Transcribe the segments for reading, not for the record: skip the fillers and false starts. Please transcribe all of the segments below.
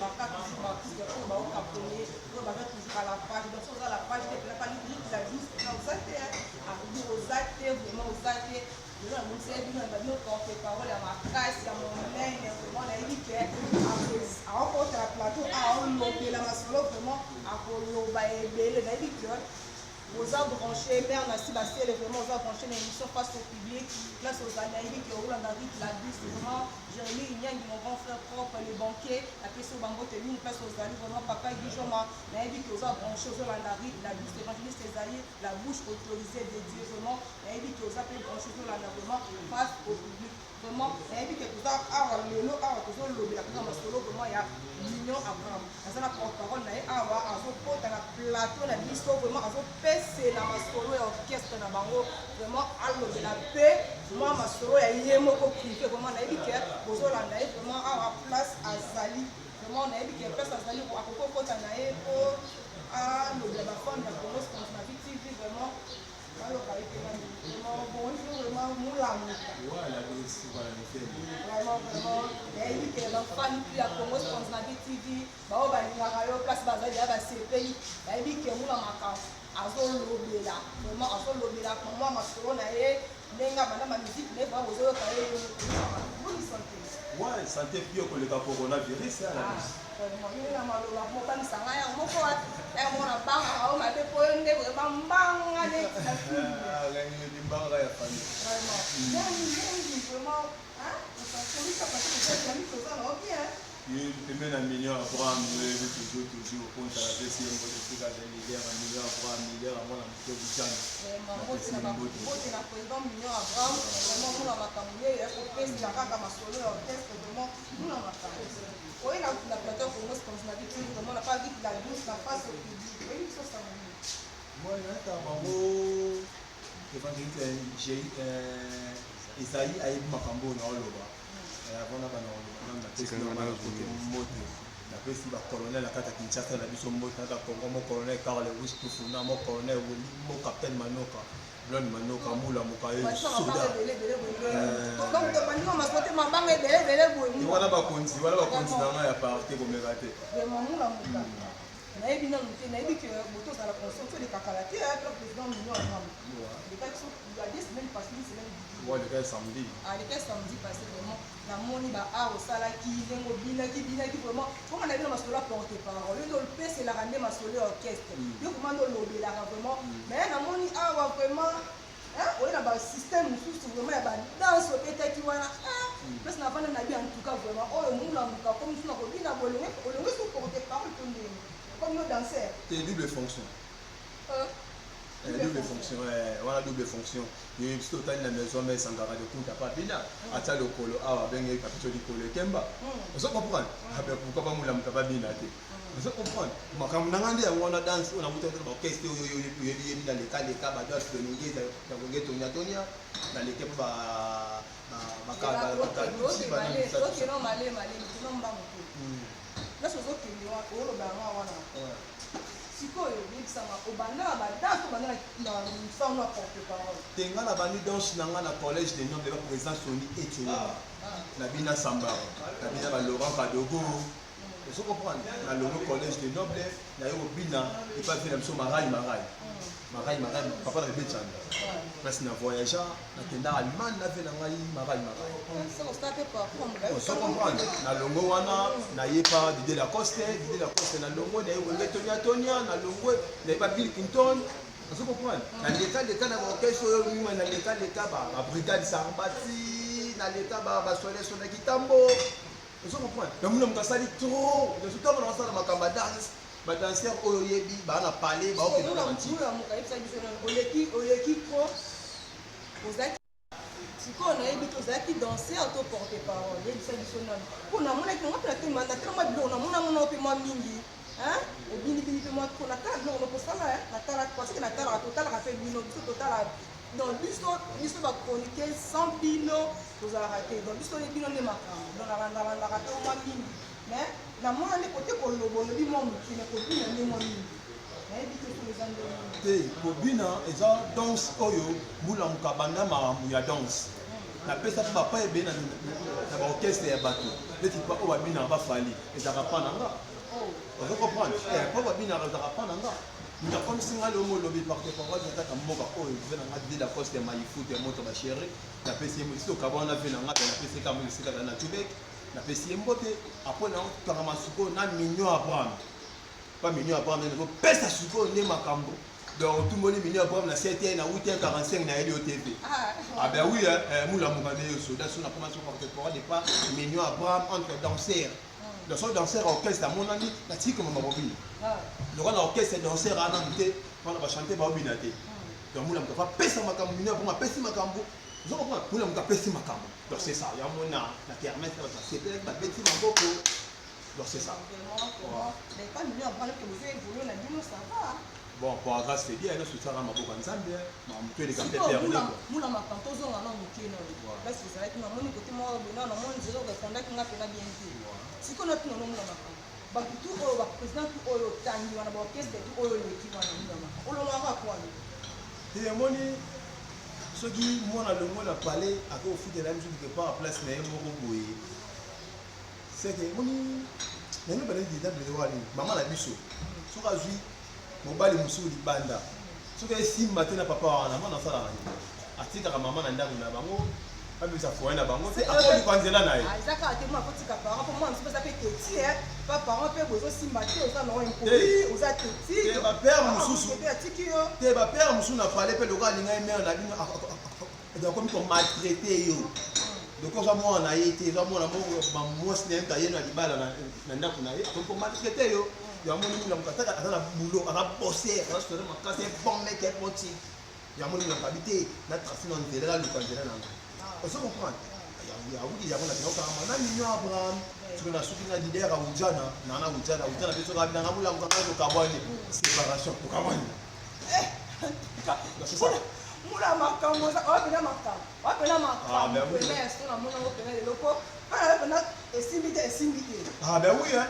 marqué toujours marqué pour au captonné pour toujours à la page donc ça la page de la page la liste dans ça aux actes vraiment aux actes je vais vous dire bien dans nos porte-parole à ma casse à mon mail vraiment la dit que à encore la plateau à on lobby la masolo vraiment à koloba ebele la dit que aux a branché mère na si basile vraiment aux a branché l'émission face au public place aux analyses qui roulent dans la bus vraiment Jérémy Inyang mon grand frère propre les banquiers la question bango tenu une place aux analyses vraiment papa Guijoma na dit que aux a branché aux la bus évangéliste Esaïe la bouche autorisée de Dieu vraiment na dit que aux a fait branché sur la vraiment face au public vraiment na dit que aux a lelo awa tous lobby la kama solo vraiment il y a l'union Abraham ça na porte-parole na awa azo pota na plateau na biso vraiment azo c'est la masolo ya orchestre na bango vraiment allobe la paix moi masolo ya yemo ko privé vraiment na yebi ke bozolanda ye vraiment awa place azali vraiment na yebi ke place azali akoko kota na ye po allobe la femme ya Congo na TV vraiment alors vraiment bon vraiment moulamu voilà c'est pas la fait vraiment na yebi ke ba fan ya Congo na TV ba o ba linga yo place bazali ya ba sepeli na yebi ke moulama azolobela vraiment azolobela moi masolo na ye ndenge bana ma musique ne ba ozo ka ye bonne santé ouais santé pio ko le coronavirus là vraiment ni na maloba mo ban sanga ya moko wa e mo na banga o ma be po nde vraiment mbanga de la ni mbanga ya fami vraiment vraiment hein ça c'est ça parce que c'est ami que ça non bien il met un million Abraham toujours compte à la baisse il faut des trucs à milliard un million Abraham milliard à moi la moto bouchane vraiment c'est na président million Abraham vraiment nous la makamune ya ko pesa la kaka masolo ya orchestre vraiment nous la makamune oui la plateau pour nous comme na dit vraiment la pas dit la douce la face au public oui ça ça moi là ta bango évangéliste j'ai Isaïe a eu makambo na oloba avant na bana na pesi na côté moto na pesi ba colonel la kata Kinshasa na biso moto na Congo mo colonel Karl Louis Tufuna mo colonel mo capitaine Manoka Blon Manoka mula mokaye soda donc de manière ma côté ma bangue belé boy voilà ba konti na ya parti ko merate vraiment mula moka na yebi na muté na yebi que moto za la construction de kakalati a président million Abraham les cas sont il y a des semaines passées une semaine ouais le cas samedi passé vraiment la moni ba a au salaki lengo binaki vraiment comment on a vu masolo porte parole le pe c'est la rande masolo orchestre yo comment on lobela vraiment mais na moni a vraiment hein on a ba système sous vraiment ya ba danse peut-être wana parce na bana na bien en tout cas vraiment oh mula muka comme tu na ko bina bolongo sous porte parole tonde comme nos danseurs c'est double fonction double fonction voilà double fonction il y a total na maison mais sans garde de compte pas bina ata le kolo awa benga capitole du kolo kemba vous comprendre pourquoi pas mula muka pas bina te vous comprendre makambo nangandi ya ngona dance on a muté dans orchestre yo dans les cas ba doit se donner dans le tonya dans les cas ba là ce qui est là au lobanga wana sikoyo bibisanga obanda ba danse obanda na sauna porte parole tenga na bandi danse nanga na collège de nom de la présidence Soni Etienne na bina Samba na bina ba Laurent Kadogo vous comprenez na le collège de noble na yo bina et pas venir sur marai papa na betchanda parce na voyageur na tenda allemand na vena ngai marai ça on starte pas vous comprenez na longo wana na yepa Didier Lacoste na longo na yo Tonya na longo na yepa Bill Clinton vous comprenez na l'état na orchestre yo mima na l'état ba brigade Sarbati na l'état ba soleil sona kitambo vous comprenez na muna mukasali trop de tout temps on va na makamba dance ba danser oyo yebi ba na parler ba okena na nti muna mukayipsa biso na oleki ko ozaki siko na yebi to zaki danser to porter parole yebisa biso nani po na mona ki ngapela te manda tellement bilo na mona pe mwa mingi hein ebini pe mwa ko na tala no ko sala na tala parce que na tala total ka pe bino biso total dans biso ba chroniquer 100 bino tozala raté dans biso les bino ne makambo dans la raté au mwa mingi mais na mona ne côté ko lobo lobi mo mukine ko bina ne mo mingi te kobina eza danse oyo mula mukabanda makambo ya danse na pesa pa pa ebe na orchestre ya bato neti pa o babina ba fali ezaka pa nanga vous comprenez pa babina ezaka pa nanga nda comme singa le mot lobby parce que parole de ta moka o vena ngadi la coste ma yifuti ya moto ba chéri na pesa yemo sito kabona vena ngadi na pesa kama sika na Québec na pesa yembote après na kanga masuko na mignon Abraham pas mignon Abraham na pesa suko ne makambo. Donc tout le monde est venu à prendre la 7h, na 8h45 na LOTV. Ah ben oui, moula moukane soldat sur la formation contemporaine de pas mignon Abraham entre danseurs. Dans son danseur orchestre à mon ami, la tique comme ma bobine. Le roi d'orchestre danseur à monter, on va chanter babinate. Donc moula moukane pas pèse ma cambo, mignon pour ma pèse ma cambo. Vous comprenez? Moula moukane pèse ma cambo. Donc c'est ça, il y a mon na kermesse là, c'est peut-être ma bêtise ma boko. Donc c'est ça. Mais pas mignon Abraham que vous avez voulu la dino ça va. Bon, pour grâce c'est bien, nous sommes à ma boca en Zambie, mais on peut les capter perdu. Moula ma canto zonga na muké na. Parce que ça va être na moni côté moi bena na moni zéro répondre que ngapela bien té. Si qu'on a tout na moula ma canto. Ba tout o ba président tout o tangi wana ba orchestre tout o le ki wana moula ma. O lo ngaka quoi. Et moni ce qui moi na le mot la parler à au foot de la musique quelque part à place na moko boye. C'est que moni na ba les détails de wali maman la biso. So ka zui mobali musuku libanda soki esimba te na papa wana mwana asalaka nini atikaka mama na ndako na bango babimisa foye na bango te akolikwa nzela na ye ezaka te mwana akotika parent mpo mwana mosusu eza mpe teti pa parent mpe bozosimba te oza na impoli oza teti te bapere mosusu atiki yo te bapere mosusu na pale mpe lokola alingai mere na bino akomi komaltraite yo loko oza mwana na ye te eza mwana mwasi na ye ta ye na libala na ndako na ye akomi komaltraite yo. Il y a un monde qui a un boulot, il a bossé, il a un bon mec, il a un bon type. Il y a un monde qui a habité, il a tracé dans le terrain, il a on se comprend. Il y a un monde qui a un million Abraham, tu as soutenu la leader à Oudjana, Nana Oudjana, Oudjana, tu as un moulin, tu as un séparation, tu as c'est ça. Moula makambo, wapena makambo, wapena makambo, wapena esto na mouna wapena leloko, wapena esimbite. Ah ben oui hein.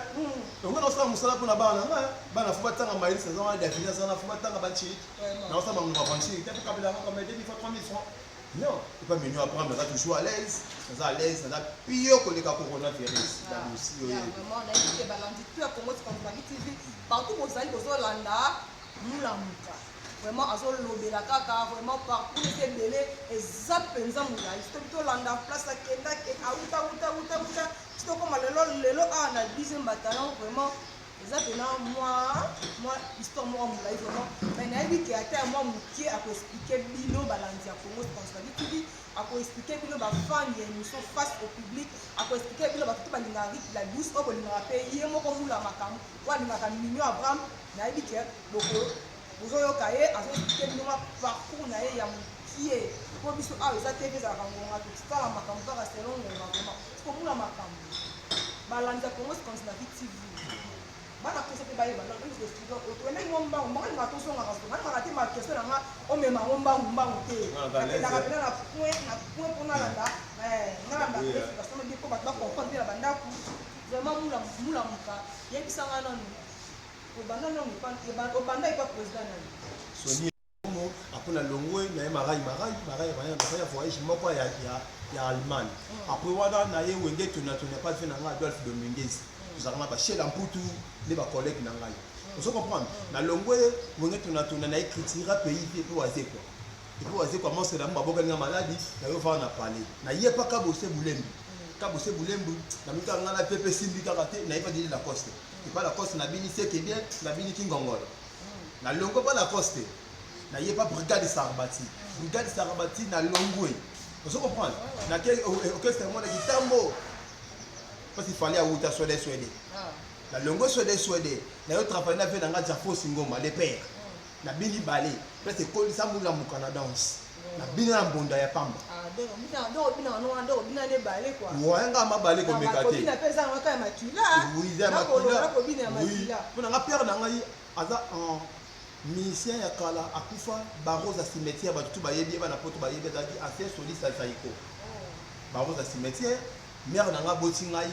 Donc on a musala pour na bana, bana faut batanga maïs, ça va définir ça, faut batanga banchi. Na ça bango banchi, tu peux kabila comme des fois 3000 francs. Non, tu pas mieux apprendre ça toujours à l'aise, ça à l'aise, ça pire que les cas coronavirus. Vraiment, on a dit que balandi tout à Congo comme TV, partout aux alliés aux Hollanda, moula muka. Vraiment azo lobela kaka vraiment partout c'est belé et zapenza mula istobito landa place akenda ke auta c'est comme lelo a na 10e bataillon vraiment ezapena moi histoire moi mula vraiment mais na bi ke ata moi mukie a expliquer bino balandi ya Congo responsabilité a expliquer bino ba fan ya émission face au public a expliquer bino ba tout ba lingari la douce au lingara pays moko mula makamu wa lingaka mignon Abraham na bi ke boko vous avez un parcours na ya mukie ko biso a eza TV za kangonga to tsala makambo ka selon le vraiment ko mula makambo balanda Congo conservative TV bana ko sepe baye bana ko studio ko to ndenge ngomba ngomba to songa ka to ngana te ma question nga o mema ngomba te na ka na point pour na landa ngamba parce que me ko ba comprendre la banda ku vraiment mula muka yebisanga nanu Sony apona longwe na marai ya voyage moko ya Allemagne après wana na ye wenge tona pas fait na Adolphe Dominguez tozalaka ba chez Lamputu les ba collègues na ngai on comprendre na longwe wenge tona na écriture pays pe waze quoi et puis waze quoi moi c'est la maboka nga maladie na yo va na parler na ye pas ka bosser bulembi kabose bulembu na mika ngala pepe simbi kakate na ipa dili la coste et pas la coste na bini c'est que bien na bini kingongolo na longo pas la coste na yepa brigade Sarabati na longwe on se comprend na quel orchestre monde qui tambo parce qu'il fallait outa swede na longo swede na yo travailler na fait na nga Jafo Singoma les pères na bini balé parce que ko ça mula mukana danse na bina mbonda ya pamba wanga mabale ko mekate pona nga père na ngai aza en musicien ya kala akufa baroza cimetière batu bayebi bana poto bayebi zaki assez soliste saiko baroza cimetière mère na nga boti ngai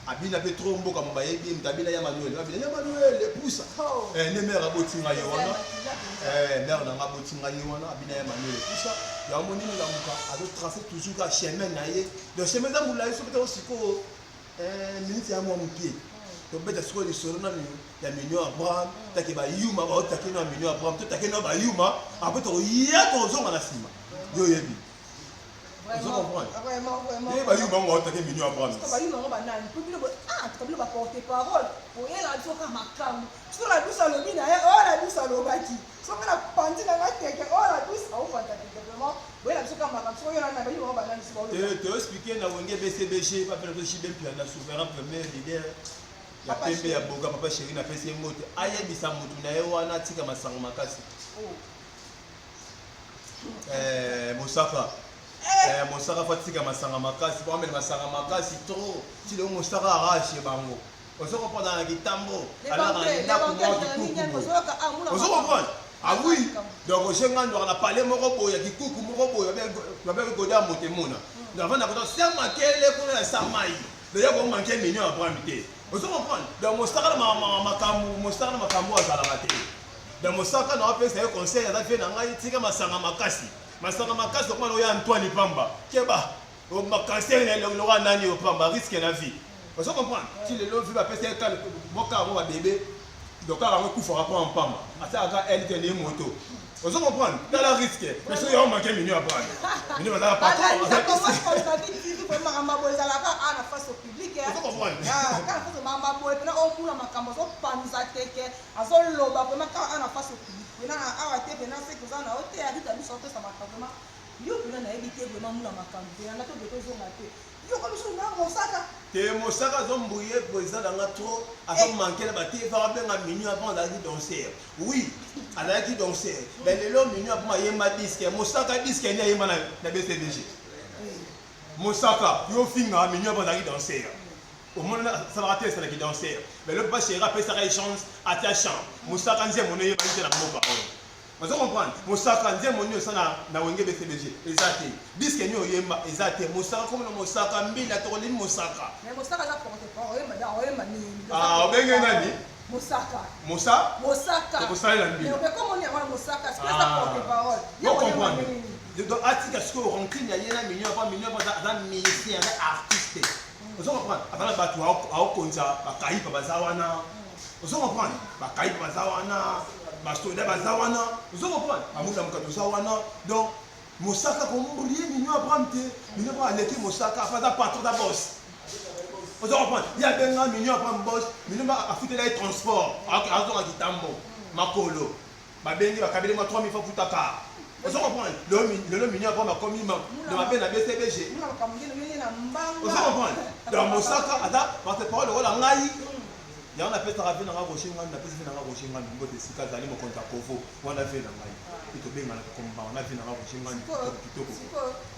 abina pe trop mboka mo bayebi mtabila ya Manuel epousa ne mère abotinga ye wana mère na ngabotinga ye wana abina ya Manuel epousa ya moni na muka azo tracer toujours ka chemin na ye le chemin za mula yeso peut-être siko minute ya mo mukie to beta siko le solo na ya Mignon Abraham take ba yuma ba take na Mignon Abraham to take na ba yuma après to ya to zonga na sima yo yebi. Vous comprenez? Vraiment. Et bah, il va m'en attaquer Mignon Abraham. Bah, il va m'en banane. Pour lui, tu vas porter parole. Pour elle, elle dit comme ma cam. Sur la douce à l'objet, la douce à l'obati. Sur la pandine à la tête, la douce à l'obati. Vraiment, oui, la douce à ma cam. Sur la douce à l'obati. Tu expliquer dans Wenge BCBG, pas faire le chibem, puis la souverain premier leader. Ya pembe ya boga papa chéri na pesi moto. Aye bisa mutu na yo wana tika masango makasi. Mosaka. Mosaka fatika masanga makasi pour mettre masanga makasi trop si le Mosaka arrache bango on se comprend dans la kitambo alors on est là pour moi on se comprend ah oui donc je ngando on a parlé moko boya kikuku moko boya ba goda motemona donc avant d'avoir ça makele pour la samai d'ailleurs on manquait Mignon Abraham té on se comprend donc Mosaka makambo azala maté donc Mosaka na apesa un conseil à fait na ngai tika masanga makasi masanga makasi kwa ya Antoine Pamba keba o makasi na le lora nani o Pamba risque na vie on se comprend si le lot va passer quand boka va bébé donc on va couper rapport en Pamba ata elle tenir moto on se comprend dans la risque mais si on manque Mignon Abraham Mignon va pas vraiment amaboza la ka ana face au public on se comprend quand face mama boy na on kula makambo so panza teke azo loba vraiment quand ana face au public na awa te na se koza na hotel a dit à nous sortir ça makambo yo pena na ebité vraiment mula makambo na to beto zo ngate yo ko biso na Mosaka te Mosaka zo mbouye président dans trop azo manquer na baté va benga Mignon avant d'aller danser oui ala qui danser mais le lo Mignon pour yema disque Mosaka disque ni yema na BCDG Mosaka yo finga Mignon avant d'aller danser au monde ça va rater ça qui danser mais le pas chéra peut ça chance à ta chambre Mosaka nzie mono yeba nzie na moka vous comprenez Mosaka nzie mono ça na Wenge BCBG exact disque nyo yema exact Mosaka comme le Mosaka mbila to li Mosaka mais Mosaka za porte parole yema ni benga nani Mosaka Mosaka la mbila mais comment on y a Mosaka c'est ça porte parole vous comprenez donc atika ce que rancune yena Mignon pas dans musicien artiste vous comprenez avant batu a konza bakaipa bazawana vous comprenez bakaipa bazawana bastoda bazawana vous comprenez amuda mkato zawana donc Mosaka comme oublier Mignon Abraham te Mignon pas aller Mosaka pas da patron da boss vous comprenez il y a benga Mignon Abraham boss Mignon ba afute les transport azo ka kitambo makolo ba bengi ba kabele ma 3000 fois futaka vous comprenez le Mignon Abraham comme il de ma peine à BCBG vous comprenez dans Mosaka ada parce que parole wala ngai ya on a fait travailler na Rochinga na pesi na Rochinga ngo de sika zali mo konta kovo wana fait na ngai ito benga na komba on a fait na Rochinga kitoko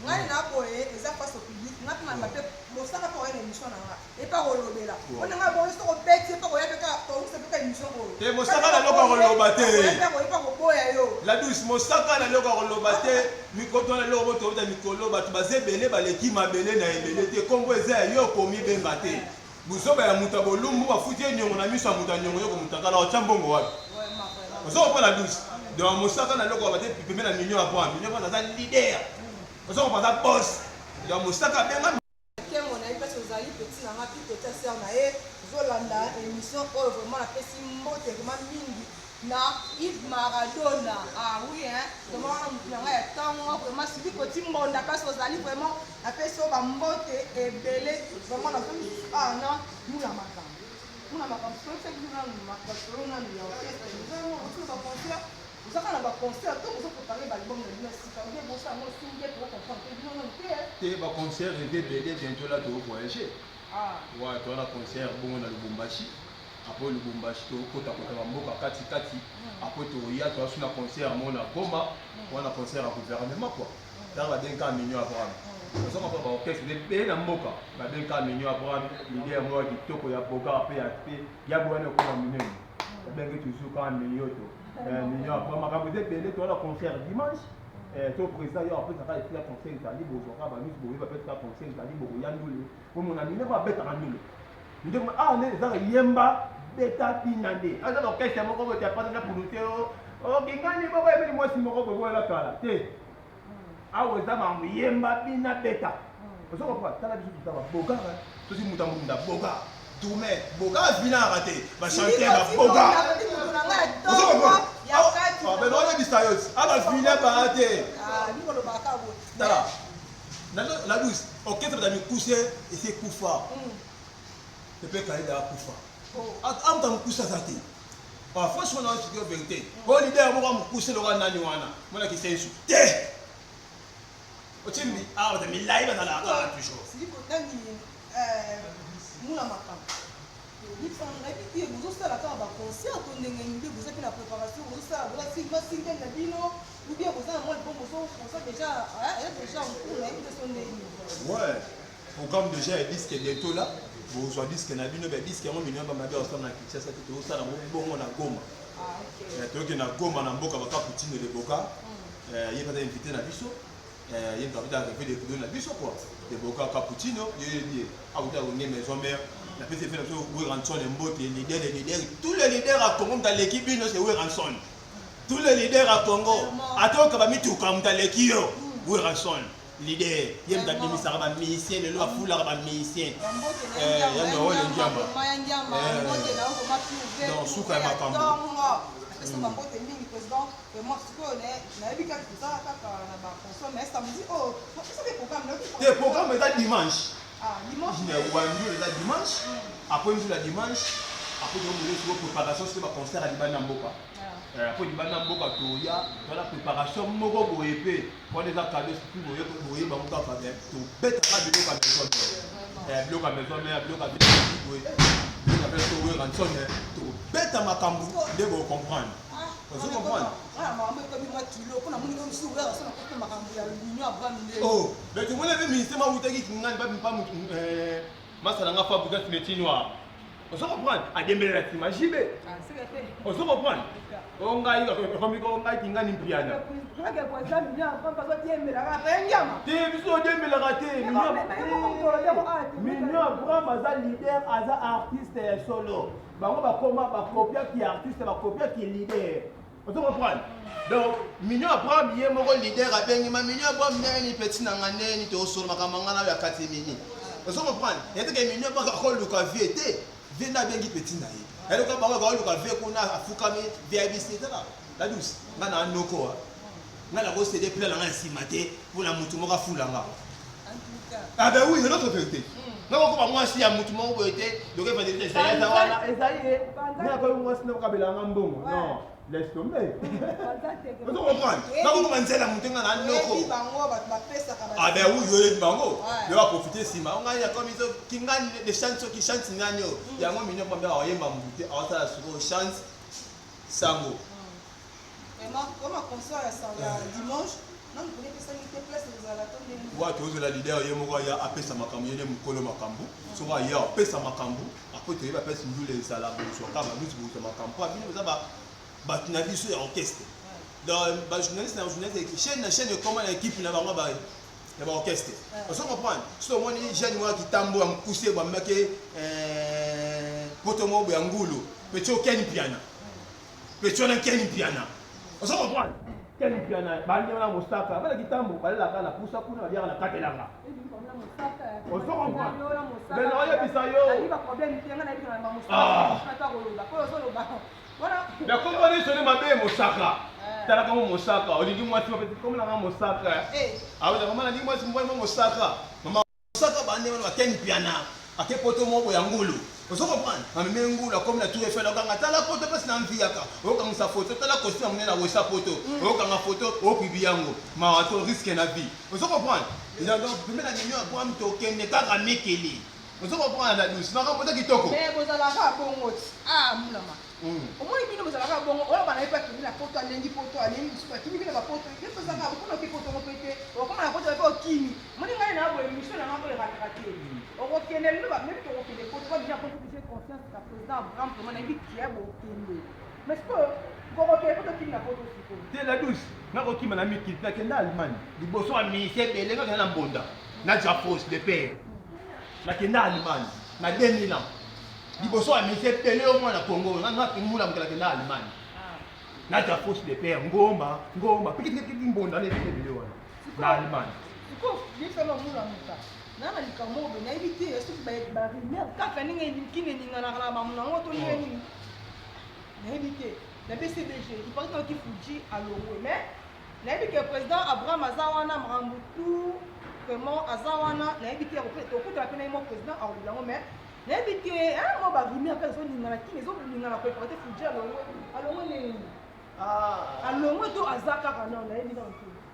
ngai na boye eza face au public ngati na mape Mosaka pour une émission na nga et pas rolobela on nga bo so ko beti pas ko yaka to se peka émission ko te Mosaka na loko roloba te pas ko boya yo la douce Mosaka na loko roloba te mikoto na loko to ta mikolo batu bazebele baleki mabele na ebele te kombo eza yo komi benga te buzoba ya muta bolumbu bafutie nyongo na miso ya muta nyongo yoko mutaka la ochambongo wapi ozo pa la douce donc Mosaka na loko bate pembe na Mignon Abraham Mignon Abraham za leader ozo pa za boss donc Mosaka benga kemo na ipesi ozali petit na nga petit sœur na ye zolanda émission oyo vraiment na pesi mbote vraiment mingi na Yves Maradona oui hein vraiment na mutu na nga ya ntango vraiment sibi koti mbonda kasi ozali vraiment na pesi oyo bambote ebele vraiment na non mula makambo soki muna makasolo na ya orchestre nous ba concert ozaka na ba concert to ozo préparer ba album na bino sika bien bon ça moi singe pour comprendre que non te ba concert ebele bientôt là to voyager ouais to na concert bongo na Lubumbashi après Lubumbashi to kota ba mboka kati après to ya to asuna concert mo na Goma wana concert à gouvernement quoi dans ba denka Mignon Abraham nous sommes pas orchestre de pays na mboka ba denka Mignon Abraham l'idée moi kitoko ya boka pe ya bwana ko na minene ba benga toujours quand Mignon to Mignon Abraham ka vous êtes to na concert dimanche to président yo après ça va être la concert tali bozoka ba mis boye ba peut-être concert tali boko ya ndule ko mon ami ne va beta ndule ndeko ah ne za yemba beta pinande aza orchestre moko bote apata na pulute o kingani boko yebeli mwasi moko boye la kala te awo eza ma yemba bina beta osoko kwa tala biso tutaba boga tosi mutamunda boga Tourme, Boga vient à rater. Va chanter, va Boga. Ah, ben non, il y a des stagios. Ah, va finir par rater. Tala. La douce. Ok, tu vas me coucher et c'est Koufa. Tu peux caler dans Koufa. Ah, tu vas me coucher à rater. Ah, franchement, non, c'est la vérité. Oh, l'idée, on va me coucher le rana Nuana. Moi, qui c'est insulté. Té! Oh, tu me dis, ah, tu as mis live dans la rade, toujours. Moula makam. Il faut que vous aussi la carte concert, vous avez la préparation, vous avez la signature de Bino, ou bien vous avez un bon concert déjà, déjà en cours, ouais, programme déjà est disque bientôt là. Vous avez dit que Nabino est disque, on m'a dit ensemble dans Kinshasa, c'était au salon, bon, on a Goma. Ah, ok. Donc, il y a Goma, on a Boka, Poutine de Boka. Il y a pas d'invité à Bisso. Il y a une capitale qui fait des coups de la Bisso, quoi. De Boka Cappuccino, il y a dit, ah, vous avez une maison mère. La PCF fait le Ranson, les leaders, tous les leaders à Congo dans l'équipe, c'est Ranson. Tous les leaders à Congo, attends que va mettre tout comme dans l'équipe, Ranson. Leader, il y a des musiciens, les lois foules à musiciens. Il y a un rôle en Diamba. Dans Souka et Makambo. Parce que ma pote est ligne président, et moi, ce qu'on est, on a vu quelque chose à la mais ça me dit, oh, c'est des programmes. Les programmes sont dimanche. Ah, dimanche. Il y a un dimanche. Après, nous la dimanche. Après, nous avons une préparation sur le concert à Libana Mboka. Après, Libana Mboka, il y a la préparation. Moko Boépé. Pour les accords, si vous voyez, vous avez tout bête à bloc à maison. Bloc à maison, bloc à maison. Tout bête à Makambu. Vous comprendre. Vous comprenez? Oh, mais tu vois, le ministère m'a dit qu'il n'y a pas Masalanga fabrique le chinois. On se comprend. À des mêlés, tu m'as gibé. On se comprend. On a eu comme on a dit qu'il y a une piano. Tu es venu au début de la raté. Mignon, grand bazar leader, hasard artiste solo. On va copier qui est artiste, on va copier qui est leader. On se comprend. Donc, Mignon apprend bien mon leader à Benny, Mignon apprend bien les petits nangané, ni au sol, Makamangana, la catémini. On se comprend. Il y a des Mignon pas qu'à rôle de cavier, viens à Benny petit naï. Et le cas par le cavier qu'on a à Foukame, VIBC, la douce. On a un noko. On a la rose des plans ainsi maté pour la moutoumora foulanga. Ah ben oui, c'est notre vérité. Non, moi si à moutoumora vous été, donc il va dire ça. Non. Laisse tomber. Vous comprenez? Quand vous commencez à monter dans la noko. Ah ben oui, il va profiter si on a comme ils ont des chansons qui chantent Nagno. Il y a un million de gens qui ont la chance Sango. Et moi, comme un concert dimanche, non, vous connaissez ça, il était place aux alatons. Ouais, tu vois, la leader, il y a appelé sa makambu, il y a Mukolo Makambu. Souvent, il y a appelé sa makambu. Après, tu vas appeler les salabos, sur la table, nous, tu vas makambu. Tu n'as vu sur l'orchestre. Dans le journaliste, chaîne comment l'équipe n'a pas l'orchestre. On se comprend. Si on a des jeunes qui tambourent, qui poussent, qui mettent potomo Angulu, petit aucun piano. Petit aucun piano. On se comprend. Quel piano? Bandi na Mosaka. Bala kitambo, bala la poussa kuna bia na katelanga. On se comprend. Mais non, il y a bisayo. Mais comment on est sonné ma belle Mosaka? Tu as comme Mosaka. On dit moi tu m'appelles comme la Mosaka. Ah oui, maman a dit moi tu m'appelles Mosaka. Maman Mosaka bandi na quel piano? À quel potomo Angulu? On se comprend. Mais Ngulu comme la tour Eiffel, on a la photo parce que c'est viaka. On a sa photo, tu as la costume on est là où sa photo. On a la photo au Pibiango. Marathon risque na vie. On se comprend. Il a donc premier la nuit pour me toquer ne pas Mekeli. On se comprend la douce. Non, on qui toko. Mais vous allez avoir bon mot. Ah, moulama. Au moins il vous allez avoir bon. On va pas que la photo lundi photo lundi super qui vient la photo. Il faut ça va pour que photo on peut on comment la photo va au kimi. Moi ni ngani na bo émission na ngabo le rattraper. On va kenel le va même que on fait des photos bien pour que j'ai conscience que président Abraham comment na dit qui est beau kende. Mais ce que comment que photo qui na photo siko. C'est la douce. Na ko kima na miki na kenda Allemagne. Liboso a ministère belé na na bonda. Na ja force de paix. Na kenda Allemagne. Na 2000 ans. liboso ya mise pele au moins na Congo nga pingula mukala kenda Allemagne na ta force de paix ngomba pikiti mbonda le bele wana na Allemagne ko bifelo mula muka nana likambo be na ibiti yesu ba rimer kaka ninga kine ninga na kala mamuna ngoto ni na ibiti na BCBG il paraît que Fuji à Longwe mais na ibiti le président Abraham Azawana Mrambutu vraiment Azawana na ibiti ya ko to la pena mo président a olango mais na ibiti mo ba rimer ka so ninga na kine zo ninga na ko porter Fuji à Longwe ni à Longwe to azaka kana na ibiti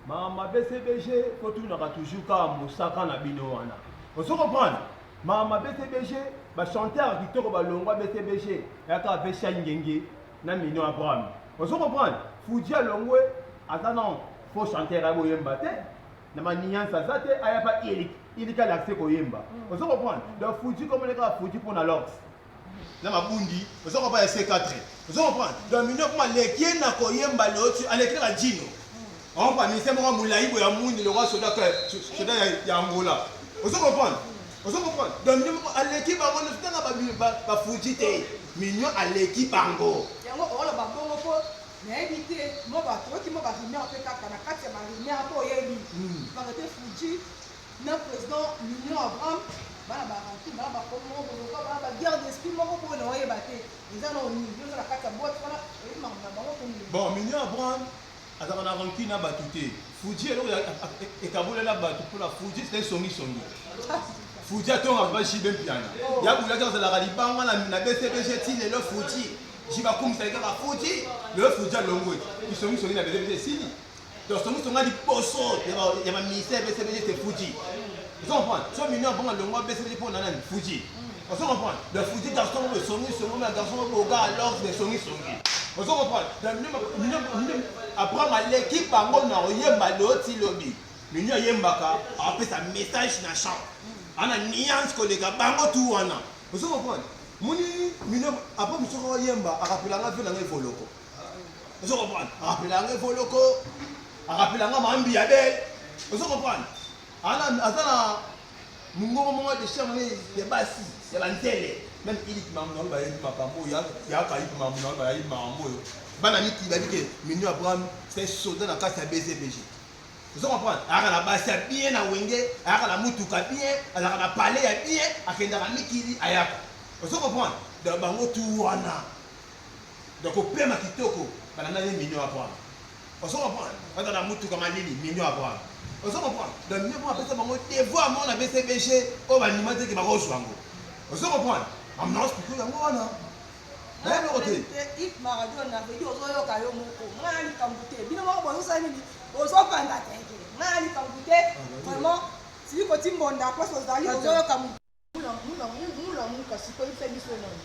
Mama BCBG faut tout n'aura toujours qu'à Moussaka na bino wana. On se comprend. Mama BCBG ba chanteur qui toko ba longwa BCBG ya ka vesha ngenge na mino Abraham. On se comprend. Fuji longwe atana faut chanter à boyemba te. Na manian sa zate aya pa il ka l'accès ko yemba. On se comprend. Donc Fuji comme les gars Fuji pour na lox. Na mabundi, on se comprend C4. On se comprend. Donc mino pour les qui na ko yemba l'autre avec la Gino. On va ministère moi moulaï boya mouni le roi soda ya Angola. On se comprend. On se comprend. Donc à l'équipe on ne fait pas Fuji te. Mignon à l'équipe Ango. Yango ola ba bongo ko na éviter mo ba to ki mo ba rimer en fait kaka na kati ya ba rimer po yebi. Ba te Fuji na président Mignon Abraham bana ba ranti bana ba ko mo ko bana ba guerre d'esprit mo ko na oyeba te. Ils en ont mis na kati ya boîte voilà et ma ba ko ni. Bon Mignon Abraham azaka na ranki na batute Fuji elo e kabula na batu pour la Fuji c'est songi Fuji atonga ba shi ben piana ya bula ka la libanga na BCBG ti le Fuji jiba kumsa ka Fuji le Fuji longo ils songi na BCBG sini donc songi di boso ya ma ministère BCBG c'est Fuji vous comprenez so Mignon bon longo BCBG pour nana Fuji vous comprenez le Fuji garçon le songi mais garçon au gars alors de songi vous comprenez après l'équipe bango na oyemba loti lobi Mignon yembaka après sa message na champ ana nuance koleka bango tu wana vous comprenez muni Mignon après musoko yemba akapelanga vela ngai voloko vous comprenez akapelanga voloko akapelanga mambi ya bel vous comprenez ana azana mungo mo de chambre de basi ya bantele même il dit maman ba yemba makambo ya ka yimba maman ba yimba makambo bana miki babike Mignon Abraham c'est soldat na kati ya BCBG vous comprenez aka na basi bien na wenge aka na mutuka bien aka na palais ya bien akenda na mikili ayaka vous comprenez donc bango tu wana donc opema kitoko bana na Mignon Abraham vous comprenez aka na mutuka malili Mignon Abraham vous comprenez donc Mignon Abraham pesa bango devoir mon na BCBG o banima te ke ba kozwango vous comprenez amnance plutôt yango wana if Maradona na veut dire ozoyoka yo moko ngani kambute bino moko bozosa nini ozopanda teke ngani kambute vraiment si ko timbonda place ozali ozoyoka mula muka siko ife biso non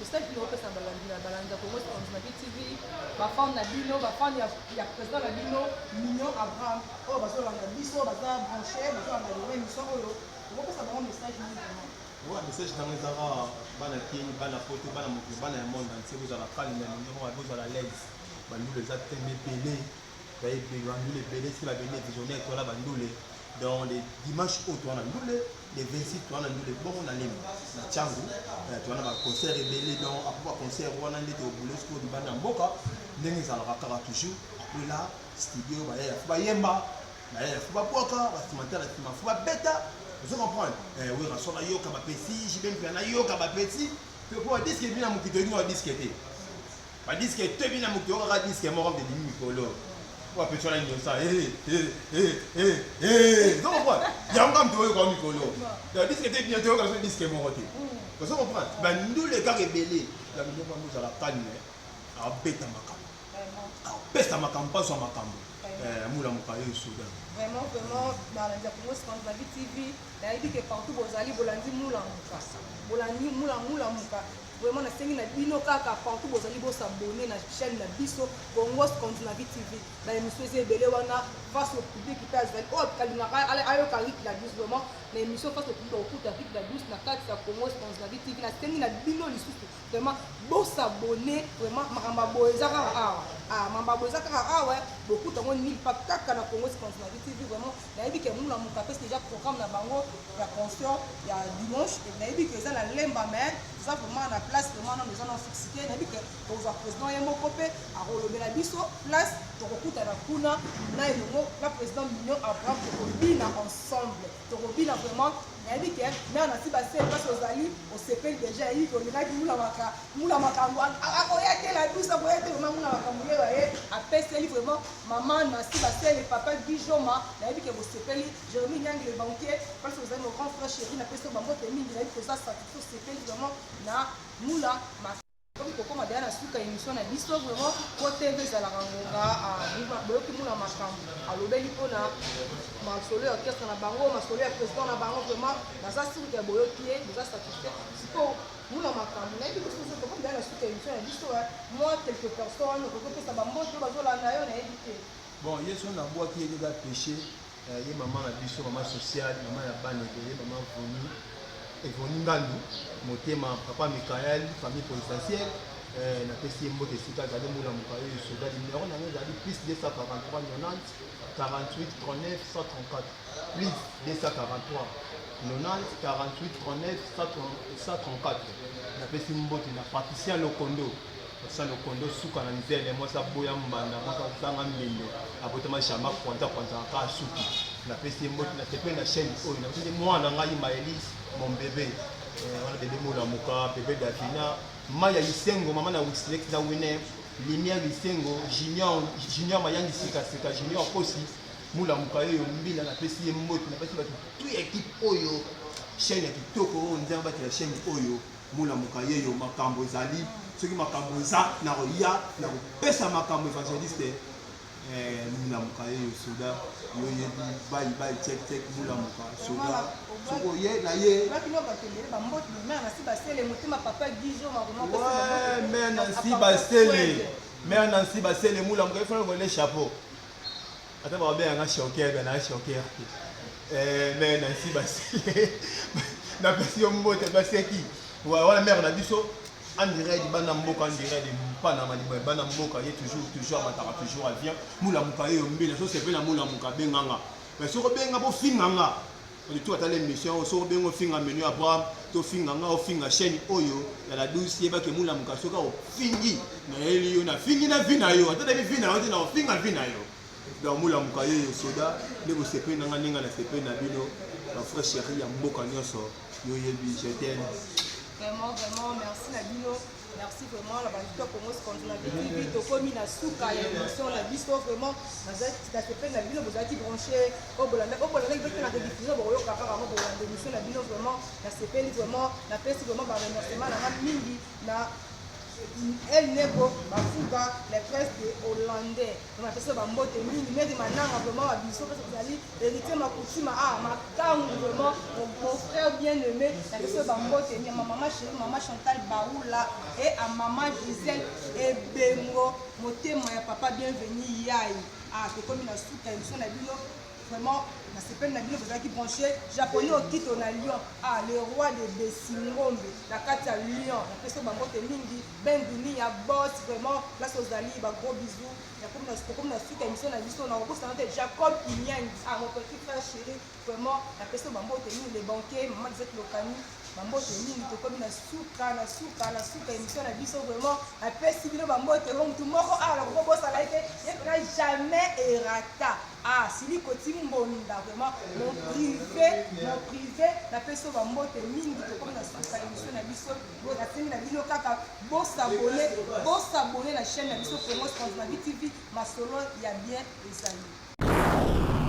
message ni opesa balanda Congo Transnavi TV ba fan na bino ba fan ya président na bino Mignon Abraham o bazolanga biso baza branché bazolanga le émission oyo opesa ba message ni vraiment ouais message dans les ara bana kini bana photo bana mutu bana ya monde entier vous ala kali na numéro vous ala l'aise bandu les atteindre pelé ba e bandu les pelé si ba bene visionnaire to la bandule dans les dimanches au tourna ndule les 26 tourna ndule bon on a lim na changu tourna ba concert rebelle donc après concert wana ndete au boulot school bana mboka ndenge za la kaka toujours après là studio ba yemba ba ba boka ba simantala ba beta. Vous comprenez? Oui, on a yoka ba petit, j'ai bien fait na yoka ba petit. Pour disque bien mu kitoni wa disque te. Ba disque te bien mu kitoni wa disque mo rom de mikolo. Wa petit la nyo ça. Vous comprenez? Ya ngam to yo ko mikolo. Le disque te bien to ko disque mo roté. Vous comprenez? Ba ndule ka rebelle. La mino ba mu za la calme. A beta makamba. A beta makamba so makambo. Mula mukayo Soudan. Vraiment, dans la Congo Transnavi TV, il y a dit que partout vous allez bolandi mula muka. Bolandi mula muka. Vraiment, na sengi na bino kaka partout vous allez vous abonner na chaîne na biso Congo Transnavi TV. Dans l'émission Zebele wana face au public qui passe avec oh kalinga ayo karik la douce vraiment l'émission face au public au coup avec la douce na kati ya Congo Transnavi TV na sengi na bino lisusu. Vraiment, vous abonner vraiment makamba boezaka mamba boezaka ouais beaucoup de monde mille pas kaka na Congo Transnavi TV vraiment na yebi ke mula muka parce déjà programme na bango ya concert ya dimanche et na yebi que ça la lemba mais ça vraiment na place vraiment na maison na fixité na bike toza président ye moko pe akolobela biso place tokokutana kuna na elongo na président Mignon Abraham tokobina ensemble tokobina vraiment nayebi ke mais na si base place ozali osepeli déjà yebi ke olingaki mula makambo akoya te la douce akoya te vraiment mula makambo ye baye apeseli vraiment maman na si base le papa Guijoma nayebi ke bosepeli Jérémy Nyangi le banquier place ozali mon grand frère chéri na pesi bambote mingi nayebi koza satisfait osepeli vraiment na mula comme kokoma deya na suka émission na biso vraiment po tv ezalaka ngonga boyoki mula makambo alobeli mpona masolo ya orchestre na bango masolo ya président na bango vraiment naza sirke ya boyoki ye boza satisfait siko mula makambo nayebi biso kokoma deya na suka émission na biso moi quelques personnes okokopesa bambote oyo bazolanda yo nayebi te bon ye so nabwaki ye eza péché ye mama na biso mama sociale mama ya bana ye mama voni Evoni Ngandu, motema papa Michael, famille présidentielle, na pesi mbote sika zali mula mukayo soda numéro na ngezi plus 243 90 48 39 134 plus 243 90 48 39 134 na pesi mbote na Patricia Lokondo ça le condo suka na nzele moi ça boya mbanda moi ça sanga mbendo abotama chama kwanta ka suki na pesi mbote na tepe na chaîne oyo na pesi mwana ngai Maëlys mon bébé wana bébé mola muka bébé Dafina maya Lisengo mama na Wixlex na Winner Lumière Lisengo junior mayangi sika junior kosi mula muka yo mbila na pesi mbote na pesi batu tout équipe oyo chaîne ya kitoko nzamba la chaîne oyo mula muka yo makambo zali soki makambo eza na koya na kopesa makambo évangéliste mulamuka ye soda yo yebi bayi check mulamuka soda soki oye na ye mère Nancy Basele mulamuka ifana ngole chapeau ata babenganga choker na choker mère Nancy Basele na pesi yo mbote baseki wala mère na biso en direct bana mboka en direct pana malibo bana mboka ye toujours mataka toujours avion mula muka ye mbila so c'est na mula muka benganga mais so benga bo finganga on dit tout à l'émission so bengo finga menu Abraham to finganga o finga chaîne oyo ya la douce yeba ke mula muka soka o fingi na eli yo na fingi na vina yo ata de vina yo na finga vina yo donc mula muka ye soda de bo sepe na ninga na sepe na bino la frère chérie ya mboka nyoso yo yebi je t'aime. Vraiment, merci Nabino. Merci vraiment la bandito Congo contre la TV. Tokomi na suka ya émission la biso vraiment. Na sepe na bino bozaki branché. Obolanda qui na diffusion boyo kaka vraiment bolanda émission la bino vraiment. Na sepe vraiment na pesi vraiment ba remerciement na mingi na El Nebo Bafuga les presses hollandais on a fait ça bambote mingi mais mananga vraiment abiso parce que ali héritier ma coutume ma kangu vraiment mon frère bien aimé la fait ça bambote ni maman chérie maman Chantal Baoula et à maman Gisèle et Bengo motema ya papa bienvenue yai que comme na suka émission na bino vraiment na sepel na bino qui branché japonais au titre na Lyon le roi de Bessingombe la carte à Lyon la personne bangote mingi benduni ya boss vraiment place aux alliés gros bisous ya comme na suka émission na biso na ko santé Jacob Kinyangi mon petit frère chéri vraiment la personne bangote mingi les banquiers maman Zek Lokani bambote mingi to comme na suka émission na biso vraiment après si bino bambote tout moko la ko bossa la été jamais errata sili koti mbonda vraiment mon privé na peso bambote mingi to comme na suka émission na biso bo na tini na bino kaka bo s'abonner la chaîne na biso Congo Sport TV masolo ya bien ezali